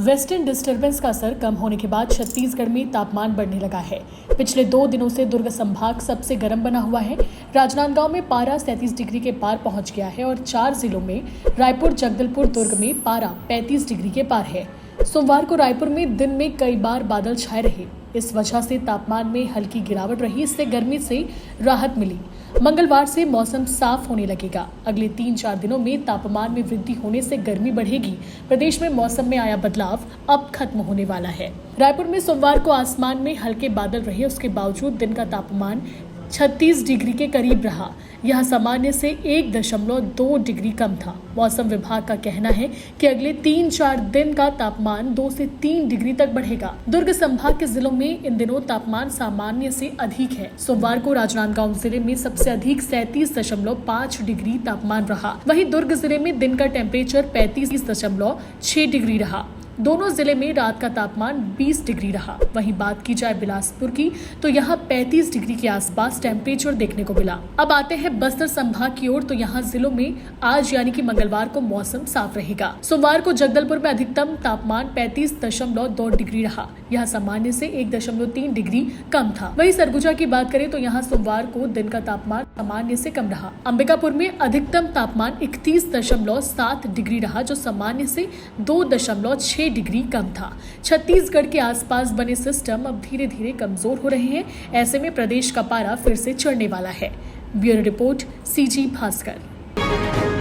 Western disturbance का असर कम होने के बाद छत्तीसगढ़ में तापमान बढ़ने लगा है। पिछले 2 दिनों से दुर्ग संभाग सबसे गर्म बना हुआ है। राजनांदगांव में पारा 37 डिग्री के पार पहुंच गया है और 4 जिलों में रायपुर, जगदलपुर, दुर्ग में पारा 35 डिग्री के पार है। सोमवार को रायपुर में दिन में कई बार बादल छाए रहे। इस वजह से तापमान में हल्की गिरावट रही। इससे गर्मी से राहत मिली। मंगलवार से मौसम साफ होने लगेगा। अगले 3-4 दिनों में तापमान में वृद्धि होने से गर्मी बढ़ेगी। प्रदेश में मौसम में आया बदलाव अब खत्म होने वाला है। रायपुर में सोमवार को आसमान में हल्के बादल रहे। उसके बावजूद दिन का तापमान 36 डिग्री के करीब रहा। यह सामान्य से 1.2 डिग्री कम था। मौसम विभाग का कहना है कि अगले 3-4 दिन का तापमान 2 से 3 डिग्री तक बढ़ेगा। दुर्ग संभाग के जिलों में इन दिनों तापमान सामान्य से अधिक है। सोमवार को राजनांदगांव जिले में सबसे अधिक 37.5 डिग्री तापमान रहा। वहीं दुर्ग जिले में दिन का टेम्परेचर 35.6 डिग्री रहा। दोनों जिले में रात का तापमान 20 डिग्री रहा। वहीं बात की जाए बिलासपुर की तो यहाँ 35 डिग्री के आसपास टेम्परेचर देखने को मिला। अब आते हैं बस्तर संभाग की ओर तो यहाँ जिलों में आज यानी कि मंगलवार को मौसम साफ रहेगा। सोमवार को जगदलपुर में अधिकतम तापमान 35.2 डिग्री रहा। यह सामान्य से 1.3 डिग्री कम था। वहीं सरगुजा की बात करें तो यहाँ सोमवार को दिन का तापमान सामान्य से कम रहा। अंबिकापुर में अधिकतम तापमान 31.7 डिग्री रहा, जो सामान्य से 2.6 डिग्री कम था। छत्तीसगढ़ के आसपास बने सिस्टम अब धीरे धीरे कमजोर हो रहे हैं। ऐसे में प्रदेश का पारा फिर से चढ़ने वाला है। Bureau report, CG Bhaskar.